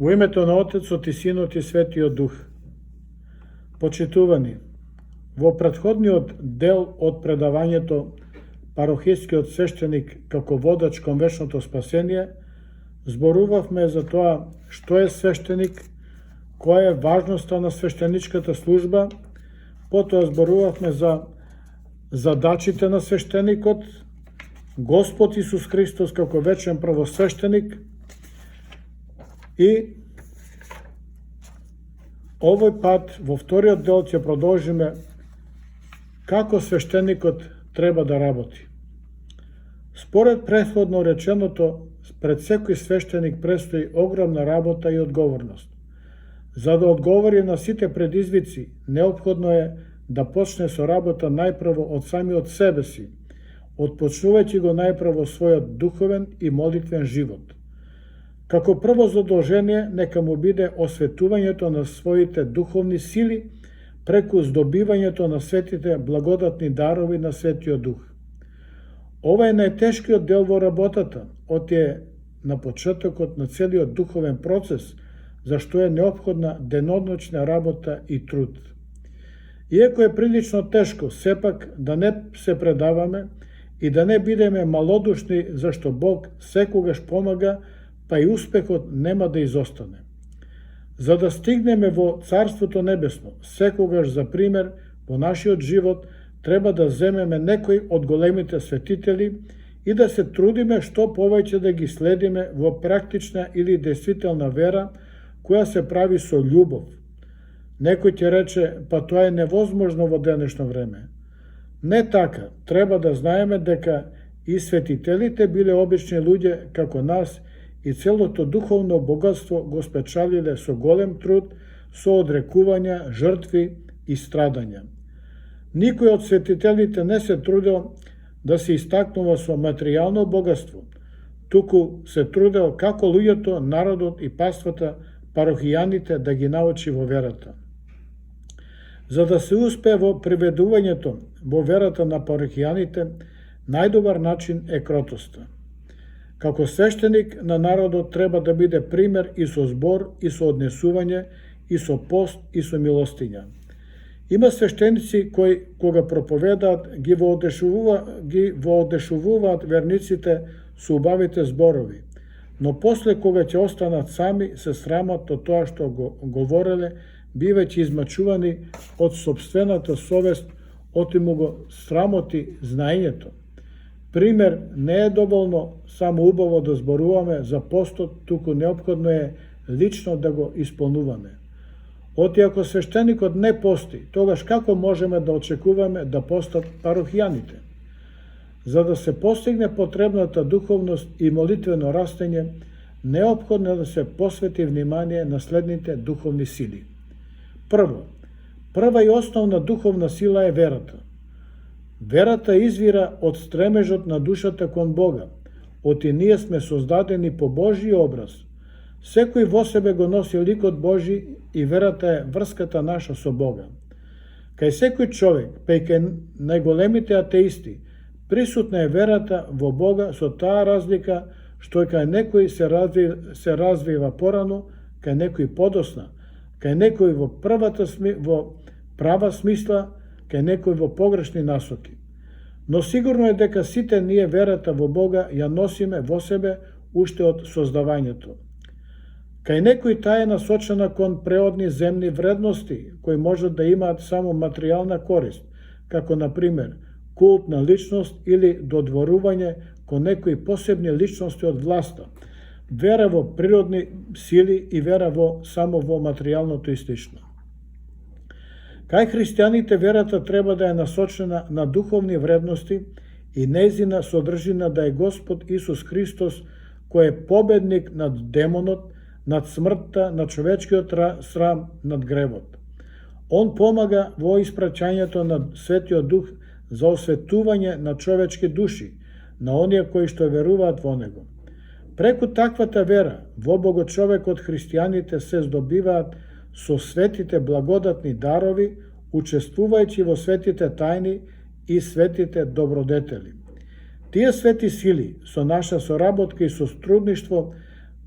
Во името на Отецот и Синот и Светиот Дух. Почитувани, во претходниот дел од предавањето парохискиот свештеник како водач кон вечното спасение, зборувавме за тоа што е свештеник, која е важноста на свештеничката служба, потоа зборувавме за задачите на свештеникот, Господ Исус Христос како вечен првосвештеник и овој пат во вториот дел ќе продолжиме како свештеникот треба да работи. Според претходно реченото, пред секој свештеник престои огромна работа и одговорност. За да одговори на сите предизвици, неопходно е да почне со работа најпрво од самиот себе си, отпочнувајќи го најпрво својот духовен и молитвен живот. Како прво задолжение, нека му биде осветувањето на своите духовни сили преку здобивањето на светите благодатни дарови на Светиот Дух. Ова е најтешкиот дел во работата, е на почетокот на целиот духовен процес, зашто е неопходна деноночна работа и труд. Иако е прилично тешко, сепак да не се предаваме и да не бидеме малодушни, зашто Бог секогаш помага, па и успехот нема да изостане. За да стигнеме во Царството Небесно, секогаш за пример во нашиот живот, треба да земеме некој од големите светители и да се трудиме што повеќе да ги следиме во практична или действителна вера, која се прави со љубов. Некој ќе рече, па тоа е невозможно во денешно време. Не така, треба да знаеме дека и светителите биле обични луѓе како нас и целото духовно богатство го спечалиле со голем труд, со одрекувања, жртви и страдања. Никој од светителите не се трудел да се истакнува со материјално богатство, туку се трудел како луѓето, народот и паствата, парохијаните да ги научи во верата. За да се успее во приведувањето во верата на парохијаните, најдобар начин е кротоста. Како свештеник на народот треба да биде пример и со збор, и со однесување, и со пост, и со милостиња. Има свештеници кои, кога проповедаат, ги воодешувуваат верниците со убавите зборови, но после кога ќе останат сами, се срамат од тоа што го говореле, бивајќи измачувани од собствената совест, отиму го срамоти знаењето. Пример, не е доволно само убаво да зборуваме за постот, туку неопходно е лично да го исполнуваме. Ако свештеникот не пости, тогаш како можеме да очекуваме да постат парохијаните? За да се постигне потребната духовност и молитвено растење, неопходно е да се посвети внимание на следните духовни сили. Прва и основна духовна сила е верата. Верата извира од стремежот на душата кон Бога, ние сме создадени по Божји образ. Секој во себе го носи ликот Божи и верата е врската наша со Бога. Кај секој човек, па и кај најголемите атеисти, присутна е верата во Бога со таа разлика што кај некој се развива порано, кај некој подосна, кај некој во права смисла, кај некој во погрешни насоки. Но сигурно е дека сите ние верата во Бога ја носиме во себе уште од создавањето. Кај некој таа е насочена кон преодни земни вредности, кои можат да имаат само материјална корист, како на пример култ на личност или додворување кон некои посебни личности од власта, вера во природни сили и вера само во материјалното и слично. Кај христијаните верата треба да е насочена на духовни вредности и нејзина содржина да е Господ Исус Христос, кој е победник над демонот, над смртта, над човечкиот срам, над гревот. Он помага во испраќањето на Светиот Дух за осветување на човечки души, на оние кои што веруваат во Него. Преку таквата вера, во Богочовекот христијаните се здобиваат со светите благодатни дарови, учествувајќи во светите тајни и светите добродетели. Тие свети сили, со наша соработка и со трудништво,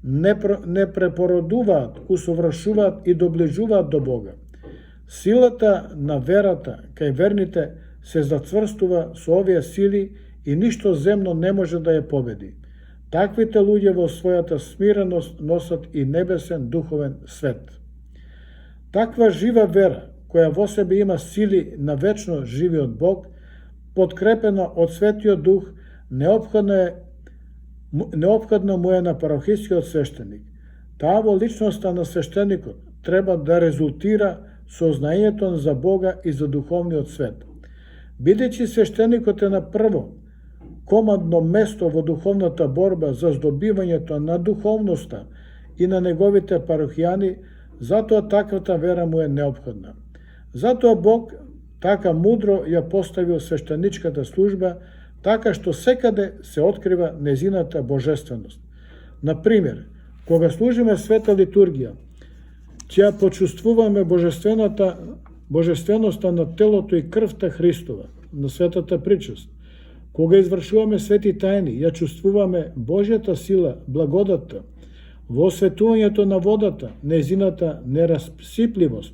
не препородуваат, усовршуваат и доближуваат до Бога. Силата на верата кај верните се зацврстува со овие сили и ништо земно не може да ја победи. Таквите луѓе во својата смиреност носат и небесен духовен свет. Таква жива вера, која во себе има сили на вечно живиот Бог, подкрепена од Светиот Дух, неопходно му е на парохискиот свештеник. Таа во личноста на свештеникот треба да резултира со знаењето за Бога и за духовниот свет. Бидејќи свештеникот е на прво командно место во духовната борба за здобивањето на духовноста и на неговите парохијани, затоа таквата вера му е неопходна. Затоа Бог така мудро ја поставил свештеничката служба, така што секаде се открива незината божественост. Например, кога служиме света литургија, ќе ја почувствуваме божественоста на телото и крвта Христова, на светата причест. Кога извршуваме свети тајни, ја чувствуваме Божјата сила, благодатта, во осветувањето на водата, незината нераспсипливост,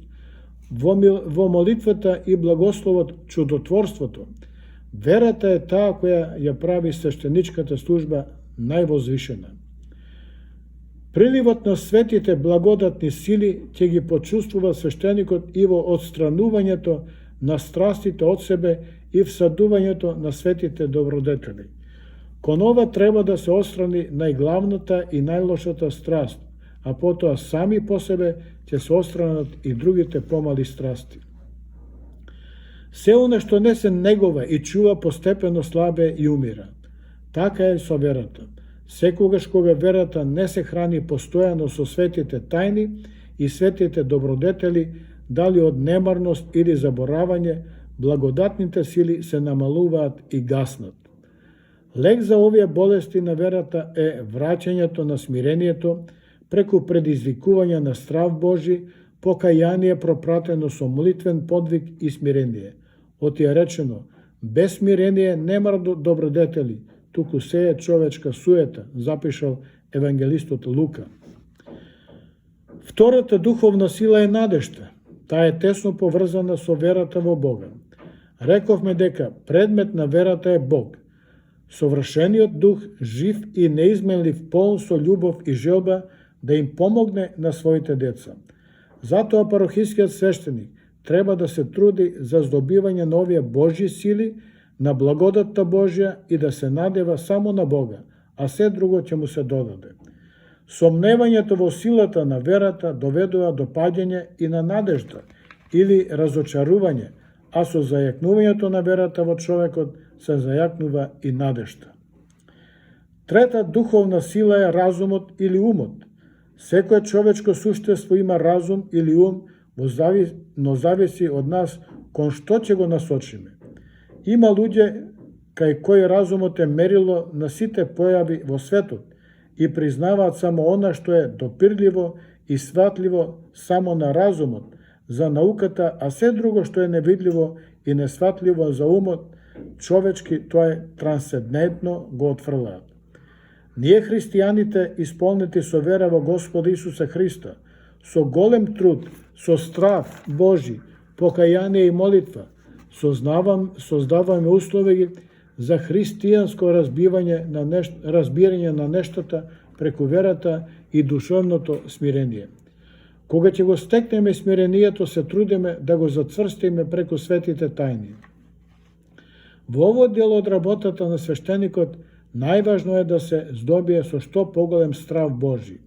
во молитвата и благословот, чудотворството. Верата е таа која ја прави свештеничката служба највозвишена. Приливот на светите благодатни сили ќе ги почувствува свештеникот и во отстранувањето на страстите од себе и всадувањето на светите добродетели. Кон ова треба да се отстрани најглавната и најлошата страст, а потоа сами по себе ќе се отстранат и другите помали страсти. Се оно што не се негова и чува постепено слабе и умира. Така е со верата. Секогаш кога верата не се храни постојано со светите тајни и светите добродетели, дали од немарност или заборавање, благодатните сили се намалуваат и гаснат. Лек за овие болести на верата е враќањето на смирението преку предизвикување на страв Божи, покаяние пропратено со молитвен подвиг и смирение. Оти е речено, без смирение нема добродетели, туку се е човечка суета, запишал евангелистот Лука. Втората духовна сила е надежта. Таа е тесно поврзана со верата во Бога. Рековме дека предмет на верата е Бог. Совршениот дух, жив и неизменлив, полн со љубов и желба да им помогне на своите деца. Затоа парохискиот свештеник треба да се труди за здобивање на овие Божји сили, на благодатта Божја и да се надева само на Бога, а се друго ќе му се додаде. Сомневањето во силата на верата доведува до паѓање и на надежда или разочарување, а со зајакнувањето на верата во човекот се зајакнува и надежда. Трета духовна сила е разумот или умот. Секое човечко суштество има разум или ум, но зависи од нас кон што ќе го насочиме. Има луѓе кај кои разумот е мерило на сите појави во светот и признаваат само она што е допирливо и сватливо само на разумот, за науката, а се друго што е невидливо и несватливо за умот човечки, тоа е трансцендентно, го отфрлаат. Ние христијаните, исполнети со вера во Господа Исуса Христа, со голем труд, со страв Божи, покаяние и молитва, создаваме услови за христијанско разбирање на нештата преку верата и душевното смирение. Кога ќе го стекнеме смирението, се трудиме да го зацврстиме преку светите тајни. Во овој дел од работата на свештеникот најважно е да се здобие со што поголем страв Божи.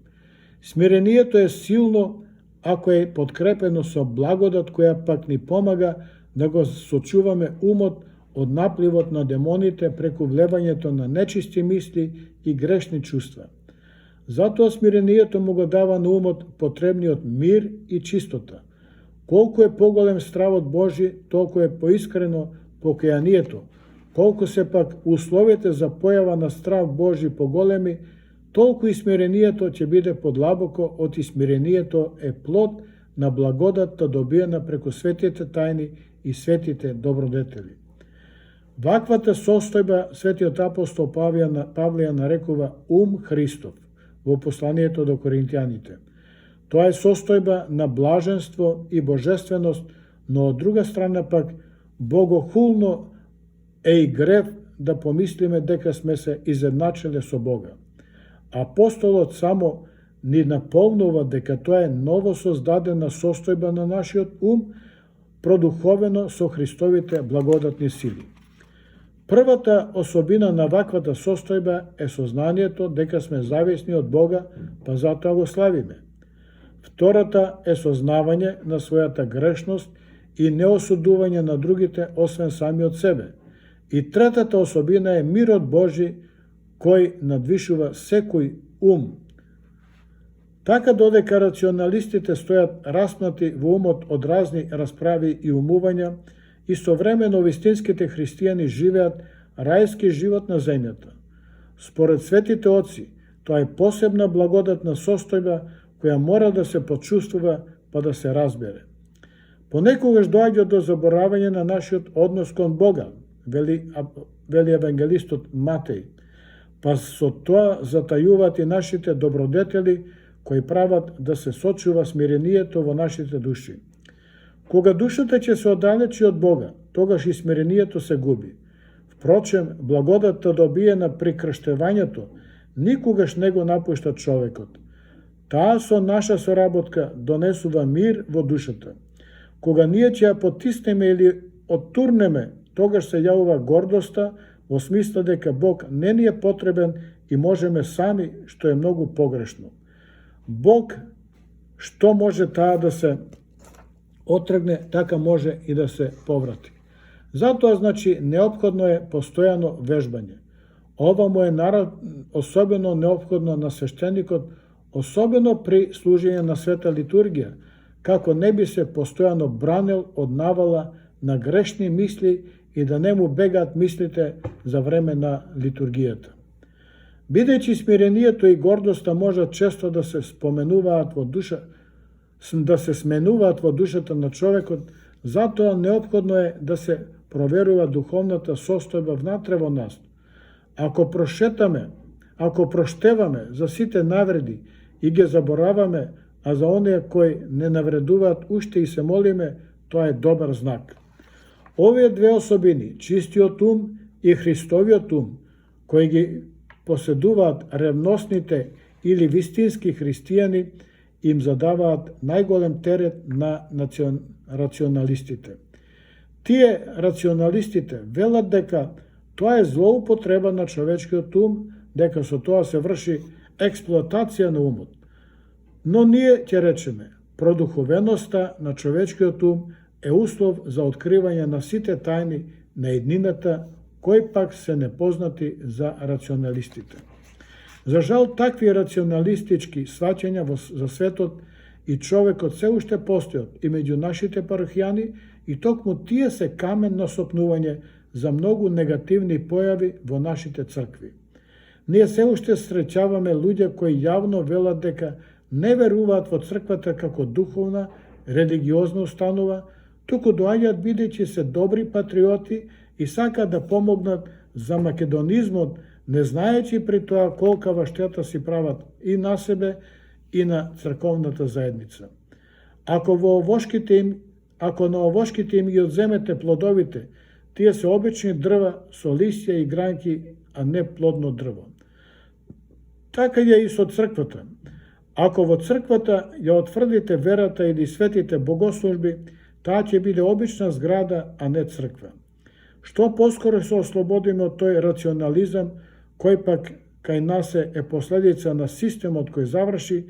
Смирението е силно ако е подкрепено со благодат која пак ни помага да го сочуваме умот од напливот на демоните преку влевањето на нечисти мисли и грешни чувства. Затоа смирението му го дава на умот потребниот мир и чистота. Колку е поголем стравот Божи, толку е поискрено покаянието. Колку се пак условите за појава на страв Божи поголеми, толку и смирението ќе биде подлабоко, од и смирението е плод на благодатта добиена преку светите тајни и светите добродетели. Ваквата состојба светиот апостол Павле ја нарекува ум Христов. во посланието до Коринтијаните. Тоа е состојба на блаженство и божественост, но од друга страна пак богохулно е и грев да помислиме дека сме се изедначиле со Бога. Апостолот само ни наполнува дека тоа е ново создадена состојба на нашиот ум, продуховено со Христовите благодатни сили. Првата особина на ваквата состојба е сознанието дека сме зависни од Бога, па затоа го славиме. Втората е сознавање на својата грешност и неосудување на другите освен сами од себе. И третата особина е мирот Божи кој надвишува секој ум. Така додека рационалистите стојат распнати во умот од разни расправи и умувања, истовремено вистинските христијани живеат рајски живот на земјата. Според светите отци, тоа е посебна благодатна состојба која мора да се почувствува па да се разбере. Понекогаш доаѓа до заборавање на нашиот однос кон Бога, вели евангелистот Матеј, па со тоа затајуваат и нашите добродетели кои прават да се сочува смирението во нашите души. Кога душата ќе се оддалечи од Бога, тогаш и смирението се губи. Впрочем, благодатта добиена при крштевањето никогаш не го напушта човекот. Таа со наша соработка донесува мир во душата. Кога ние ќе ја потиснеме или оттурнеме, тогаш се јавува гордоста во смисла дека Бог не ни е потребен и можеме сами, што е многу погрешно. Бог, што може таа да се отргне, така може и да се поврати. Затоа, значи, неопходно е постојано вежбање. Ова му е особено неопходно на свештеникот, особено при служење на света литургија, како не би се постојано бранел од навала на грешни мисли и да не му бегаат мислите за време на литургијата. Бидејќи смирението и гордоста можат често да се сменуваат во душата на човекот, затоа неопходно е да се проверува духовната состојба внатре во нас. Ако проштеваме за сите навреди и ги забораваме, а за оние кои не навредуваат уште и се молиме, тоа е добар знак. Овие две особини, чистиот ум и Христовиот ум, кои ги поседуваат ревносните или вистински христијани, им задаваат најголем терет на рационалистите. Тие рационалистите велат дека тоа е злоупотреба на човечкиот ум, дека со тоа се врши експлоатација на умот. Но ние ќе речеме, продуховеноста на човечкиот ум е услов за откривање на сите тајни на еднината, кои пак се непознати за рационалистите. За жал, такви рационалистички сваќања за светот и човекот се уште постојат и меѓу нашите парохијани, и токму тие се камен на сопнување за многу негативни појави во нашите цркви. Ние се уште среќаваме луѓе кои јавно велат дека не веруваат во црквата како духовна, религиозна установа, туку доаѓаат бидејќи се добри патриоти и сакаат да помогнат за македонизмот, не знаејќи при тоа колкава штета си прават и на себе и на црковната заедница. Ако на овошките им ги одземете плодовите, тие се обични дрва со листја и гранки, а не плодно дрво. Така е и со црквата. Ако во црквата ја отврдите верата или светите богослужби, таа ќе биде обична зграда, а не црква. Што поскоро се ослободиме од тој рационализам, кој пак кај нас е последица на системот кој заврши,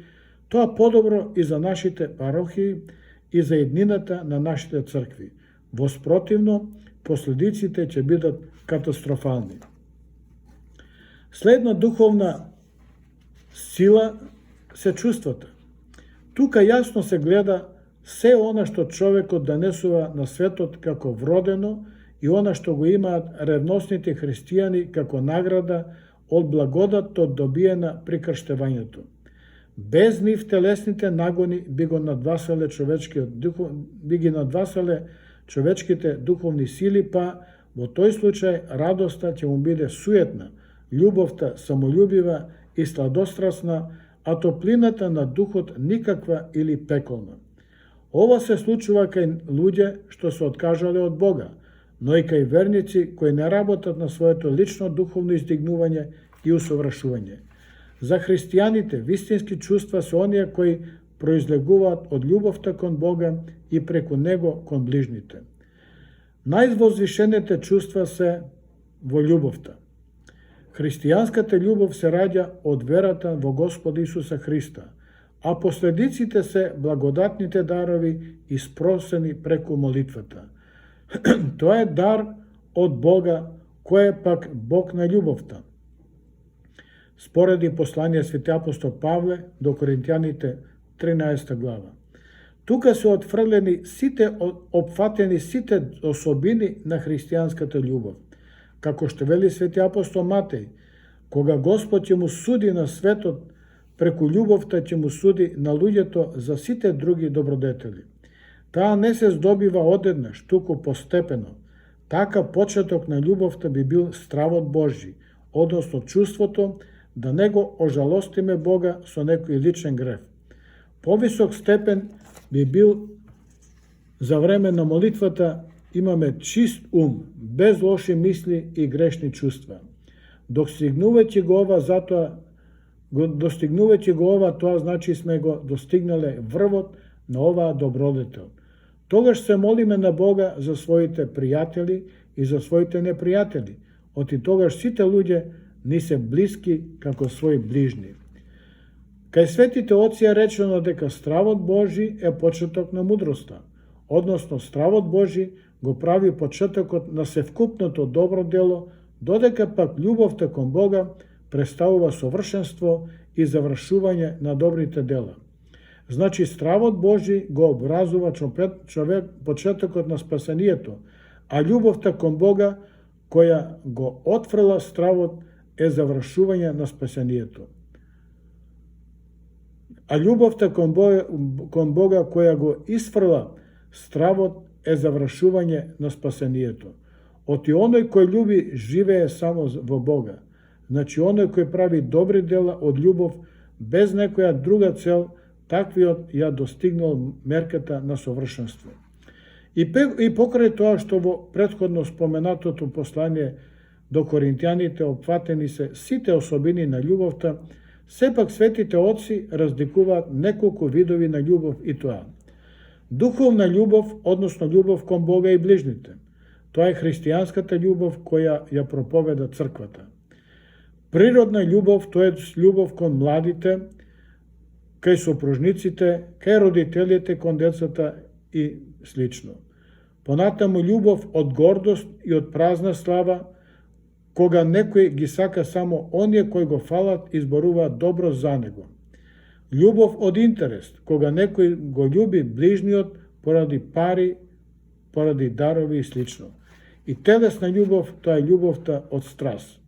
тоа подобро и за нашите парохии и за еднината на нашите цркви. Воспротивно, последиците ќе бидат катастрофални. Следна духовна сила се чувствата. Тука јасно се гледа се она што човекот донесува на светот како вродено и она што го имаат ревносните христијани како награда од благодатот добиена при крштевањето. Без нив телесните нагони би ги надвасале човечките духовни сили, па во тој случај радоста ќе му биде суетна, љубовта самолюбива и сладострасна, а топлината на духот никаква или пеколна. Ова се случува кај луѓе што се откажале од Бога, но и кај верници кои не работат на своето лично духовно издигнување и усовршување. За христијаните вистински чувства се оние кои произлегуваат од љубовта кон Бога и преку Него кон ближните. Највозвишените чувства се во љубовта. Христијанската љубов се раѓа од верата во Господа Исуса Христа, а последиците се благодатните дарови испросени преку молитвата. Тоа е дар од Бога, кој е пак Бог на љубовта. Спореди послание Свети апостол Павле до Коринтијаните 13 глава. Тука се опфатени сите особини на христијанската љубов. Како што вели Свети апостол Матеј, кога Господ ќе му суди на светот, преку љубовта ќе му суди на луѓето за сите други добродетели. Таа не се здобива одеднаш, туку постепено. Така почеток на љубовта би бил стравот Божји, односно чувството да не го ожалостиме Бога со некој личен грев. Повисок степен би бил за време на молитвата имаме чист ум, без лоши мисли и грешни чувства. Достигнувајќи го ова, тоа значи сме го достигнале врвот на оваа добродетел. Тогаш се молиме на Бога за своите пријатели и за своите непријатели, оти тогаш сите луѓе ни се блиски како своји ближни. Кај светите оци е речено дека стравот Божи е почеток на мудроста, односно стравот Божи го прави почетокот на севкупното добро дело, додека пак љубовта кон Бога представува совршенство и завршување на добрите дела. Значи, стравот Божи го образува човек почетокот на спасението, а љубовта кон Бога, која го отфрла стравот, е завршување на спасението. А љубовта кон Бога, која го исфрла стравот, е завршување на спасението. Оти оној кој љуби живее само во Бога. Значи, оној кој прави добри дела од љубов, без некоја друга цел, таквиот ја достигнал мерката на совршенство. И покрај тоа што во претходно споменатото послание до Коринтијаните опфатени се сите особини на љубовта, сепак светите отци разликуваат неколку видови на љубов и тоа. Духовна љубов, односно љубов кон Бога и ближните. Тоа е христијанската љубов која ја проповеда црквата. Природна љубов, тоа е љубов кон младите, кај сопружниците, кај родителите кон децата и слично. Понатаму љубов од гордост и од празна слава, кога некој ги сака само оние кои го фалат и зборуваат добро за него. Љубов од интерес, кога некој го љуби ближниот поради пари, поради дарови и слично. И телесна љубов, тоа е љубовта од страст.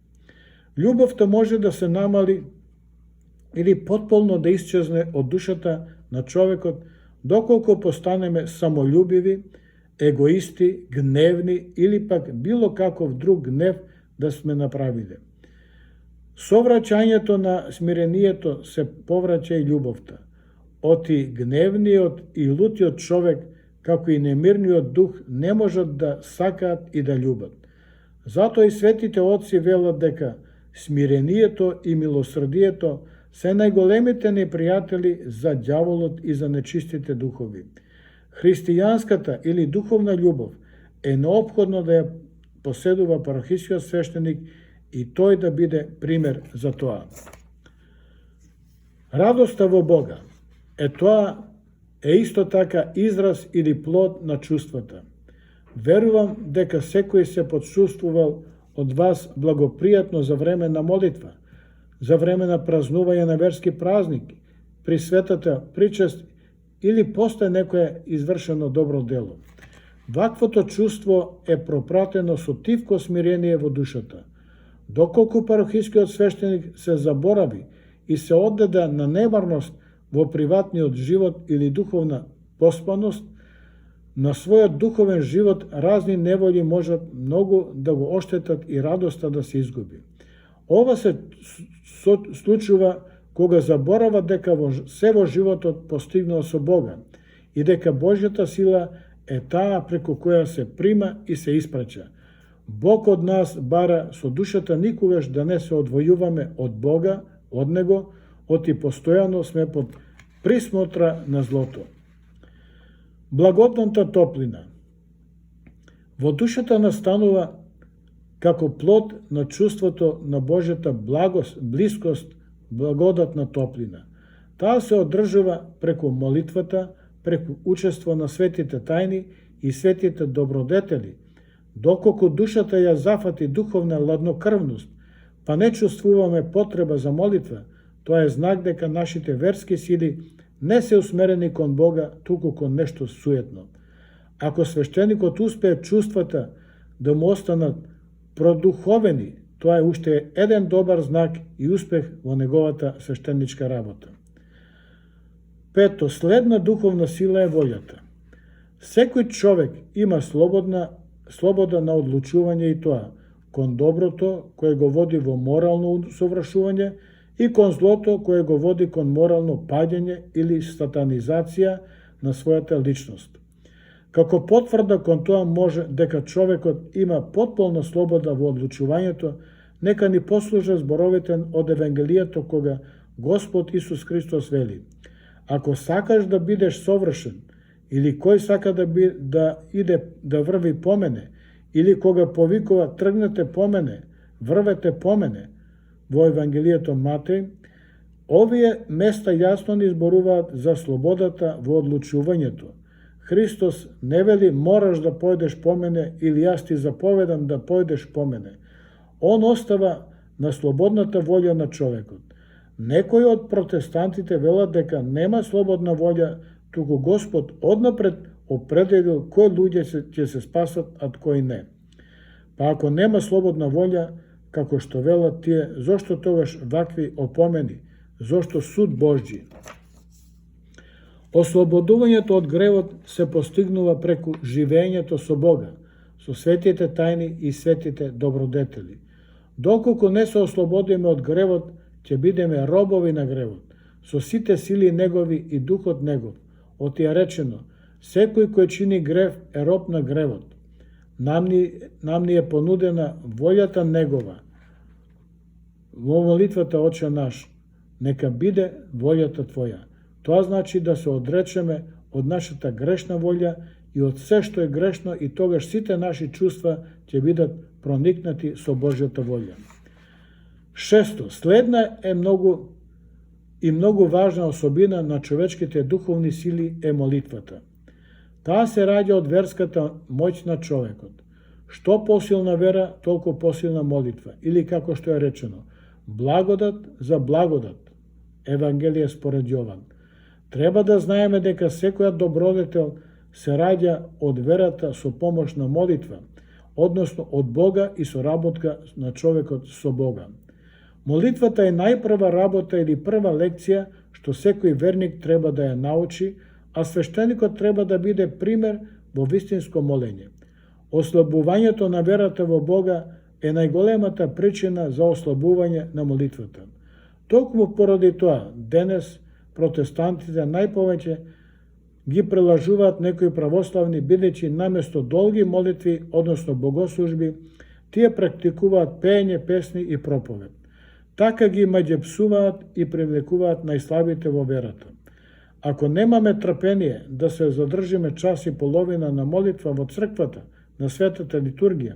Љубовта може да се намали или потполно да исчезне од душата на човекот, доколку постанеме самољубиви, егоисти, гневни или пак било каков друг гнев да сме направиле. Совраќањето на смирението се повраќа и љубовта. Оти гневниот и лутиот човек, како и немирниот дух, не можат да сакаат и да љубат. Затоа и светите отци велат дека смирението и милосрдието се најголемите непријатели за ѓаволот и за нечистите духови. Христијанската или духовна љубов е неопходно да ја поседува парохискиот свештеник и тој да биде пример за тоа. Радоста во Бога е исто така израз или плод на чувствата. Верувам дека секој се почувствувал од вас благопријатно за време на молитва, за време на празнување на верски празники, при светата причест или после некое извршено добро дело. Ваквото чувство е пропратено со тивко смирение во душата. Доколку парохискиот свештеник се заборави и се оддаде на немарност во приватниот живот или духовна поспаност, на својот духовен живот разни неволи можат многу да го оштетат и радоста да се изгуби. Ова се случува кога заборава дека се во животот постигнува со Бога и дека Божјата сила е таа преку која се прима и се испраќа. Бог од нас бара со душата никогаш да не се одвојуваме од Бога, од Него, оти постојано сме под присмотра на злото. Благодната топлина. Во душата настанува како плод на чувството на Божјата благост, блискост, благодатна топлина. Таа се одржува преку молитвата, преку учество на светите тајни и светите добродетели. Доколку душата ја зафати духовна ладнокрвност, па не чувствуваме потреба за молитва, тоа е знак дека нашите верски сили не се усмерени кон Бога, туку кон нешто суетно. Ако свештеникот успее чувствата да му останат продуховени, тоа е уште еден добар знак и успех во неговата свештеничка работа. Пето, следна духовна сила е волјата. Секој човек има слобода на одлучување и тоа кон доброто кое го води во морално усовршување и кон злото кое го води кон морално паѓање или сатанизација на својата личност. Како потврда кон тоа може дека човекот има потполна слобода во одлучувањето, нека ни послужат зборовите од Евангелието кога Господ Исус Христос вели: ако сакаш да бидеш совршен, или кој сака да иде да врви по мене, или кога повикува тргнете по мене, врвете по мене, во Евангелието Матеј, овие места јасно ни зборуваат за слободата во одлучувањето. Христос не вели мораш да појдеш по мене или јас ти заповедам да појдеш по мене. Он остава на слободната волја на човекот. Некои од протестантите велат дека нема слободна волја, туку Господ однапред определил кои луѓе ќе се спасат, а кои не. Па ако нема слободна волја, како што велат тие, зошто тогаш вакви опомени, зошто суд Божји? Ослободувањето од гревот се постигнува преку живењето со Бога, со светите тајни и светите добродетели. Доколку не се ослободиме од гревот, ќе бидеме робови на гревот, со сите сили негови и духот негов. Оти е речено: секој кој чини грев е роб на гревот. Нам ни е понудена волјата негова. Во молитвата Отче наш, нека биде волјата Твоја. Тоа значи да се одречеме од нашата грешна волја и од се што е грешно, и тогаш сите наши чувства ќе бидат проникнати со Божјата волја. Шесто, следна е многу важна особина на човечките духовни сили е молитвата. Таа се раѓа од верската моќ на човекот. Што посилна вера, толку посилна молитва. Или како што е речено, благодат за благодат. Евангелие според Јован. Треба да знаеме дека секоја добродетел се раѓа од верата со помош на молитва, односно од Бога и соработка на човекот со Бога. Молитвата е најпрва работа или прва лекција што секој верник треба да ја научи, а свештеникот треба да биде пример во вистинско молење. Ослабувањето на верата во Бога е најголемата причина за ослабување на молитвата. Токму поради тоа, денес протестантите најповеќе ги прелажуваат некои православни, бидејќи наместо долги молитви, односно богослужби, тие практикуваат пеење песни и проповед. Така ги маѓепсуваат и привлекуваат најслабите во верата. Ако немаме трпение да се задржиме час и половина на молитва во црквата, на светата литургија,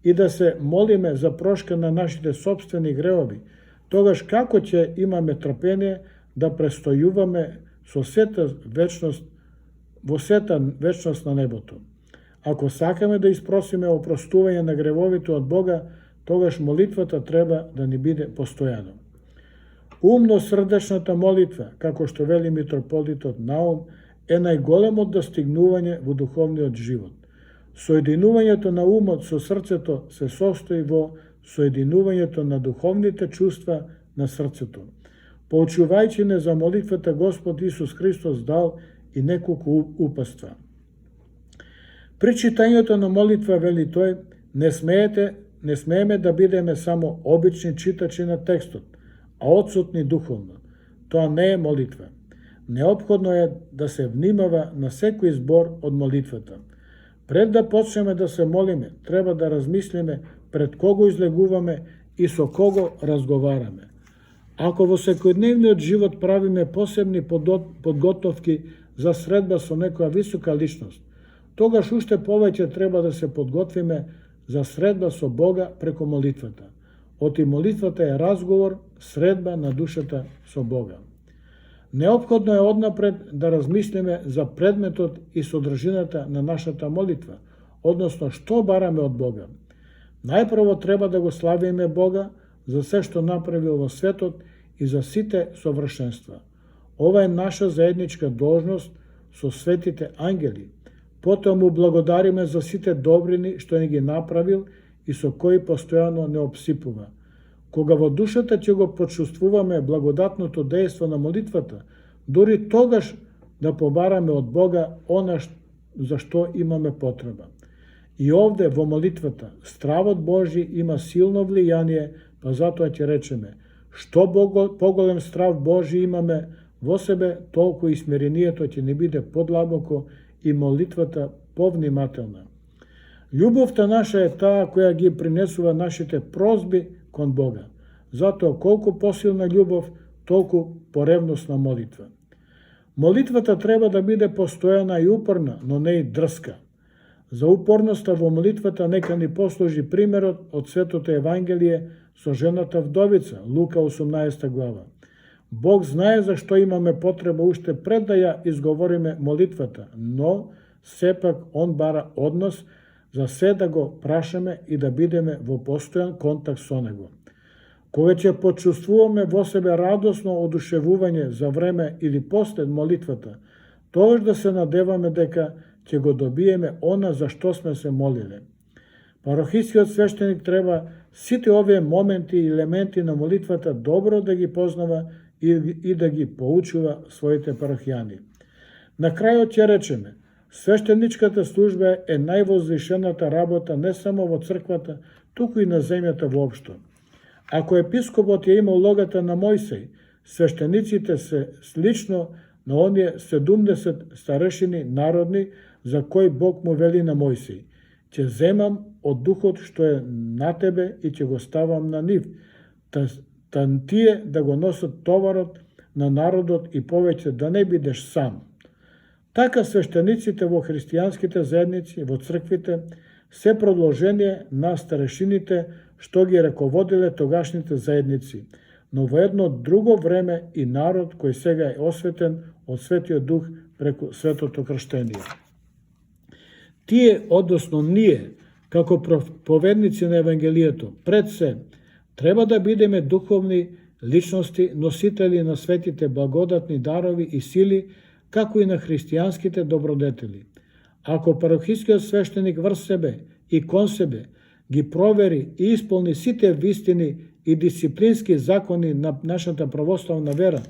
и да се молиме за прошка на нашите собствени гревови, тогаш како ќе имаме трпение да престојуваме со сета вечност, во сета вечност на небото? Ако сакаме да испросиме опростување на гревовите од Бога, тогаш молитвата треба да ни биде постојано. Умно срдечната молитва, како што вели митрополитот Наум, е најголемо достигнување во духовниот живот. Соединувањето на умот со срцето се состои во соединувањето на духовните чувства на срцето. Поучувајќи не за молитвата, Господ Исус Христос дал и неколку упатства. При читањето на молитва, вели тој, не смеете не смееме да бидеме само обични читачи на текстот, а отсутни духовно. Тоа не е молитва. Неопходно е да се внимава на секој збор од молитвата. Пред да почнеме да се молиме, треба да размислиме пред кого излегуваме и со кого разговараме. Ако во секојдневниот живот правиме посебни подготовки за средба со некоја висока личност, тогаш уште повеќе треба да се подготвиме за средба со Бога преку молитвата. Оти молитвата е разговор, средба на душата со Бога. Неопходно е однапред да размислиме за предметот и содржината на нашата молитва, односно што бараме од Бога. Најпрво треба да го славиме Бога за се што направил во светот и за сите совршенства. Ова е наша заедничка должност со светите ангели. Потоа му благодариме за сите добрини што ни ги направил и со кои постојано не обсипува. Кога во душата ќе го почувствуваме благодатното дејство на молитвата, дури тогаш да побараме од Бога она за што имаме потреба. И овде во молитвата стравот Божи има силно влијание, па затоа ќе речеме: што поголем страв Божи имаме во себе, толку и смирението ќе ни биде подлабоко и молитвата повнимателна. Љубовта наша е таа која ги принесува нашите прозби кон Бога. Затоа колку посилна љубов, толку поревносна молитва. Молитвата треба да биде постојана и упорна, но не и дрска. За упорноста во молитвата нека ни послужи примерот од Светото Евангелие со жената вдовица, Лука 18 глава. Бог знае за што имаме потреба уште пред да ја изговориме молитвата, но сепак Он бара од нас за се да го прашаме и да бидеме во постојан контакт со Него. Кога ќе почувствуваме во себе радосно одушевување за време или послед молитвата, тогаш да се надеваме дека ќе го добиеме она за што сме се молиле. Парохискиот свештеник треба сите овие моменти и елементи на молитвата добро да ги познава и да ги поучува своите парохијани. На крајот ќе речеме: свештеничката служба е највозвишената работа не само во црквата, туку и на земјата воопшто. Ако епископот ја има улогата на Мојсей, свештениците се слично на оние 70 старешини народни за кои Бог му вели на Мојсей: ќе земам од духот што е на тебе и ќе го ставам на нив, тие да го носат товарот на народот и повеќе да не бидеш сам. Така свештениците во христијанските заедници, во црквите, се продолжение на старешините што ги раководиле тогашните заедници, но во едно друго време и народ кој сега е осветен од Светиот Дух преку Светото крштение. Тие, односно ние, како проповедници на Евангелието, пред се, треба да бидеме духовни личности, носители на светите благодатни дарови и сили, како и на христијанските добродетели. Ако парохискиот свештеник врз себе и кон себе ги провери и исполни сите вистини и дисциплински закони на нашата православна вера,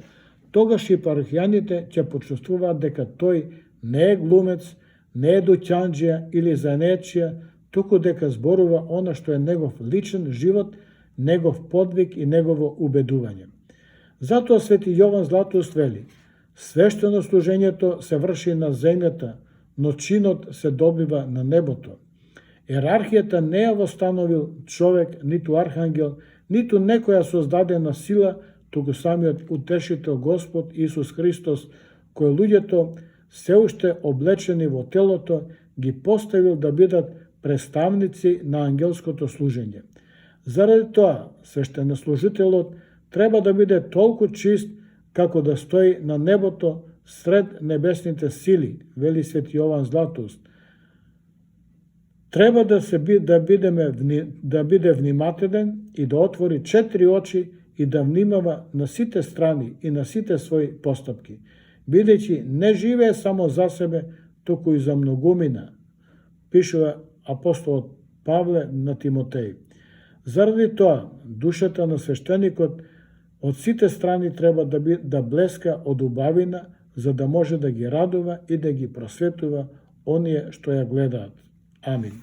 тогаш и парохијаните ќе почувствуваат дека тој не е глумец, не е дуќанџија или занаетчија, туку дека зборува она што е негов личен живот, негов подвиг и негово убедување. Затоа свети Јован Златоуст вели: свештено служењето се врши на земјата, но чинот се добива на небото. Ерархијата не ја востановил човек, ниту архангел, ниту некоја создадена сила, туку самиот утешител Господ Исус Христос, кој луѓето се уште облечени во телото ги поставил да бидат представници на ангелското служење. Заради тоа, свештенослужителот треба да биде толку чист како да стои на небото сред небесните сили, вели свети Јован Златоуст. Треба да биде внимателен и да отвори 4 очи и да внимава на сите страни и на сите своји постапки, бидејќи не живее само за себе, туку и за многумина, пишува апостолот Павле на Тимотеј. Заради тоа, душата на свештеникот од сите страни треба да блеска од убавина, за да може да ги радува и да ги просветува оние што ја гледаат. Амин.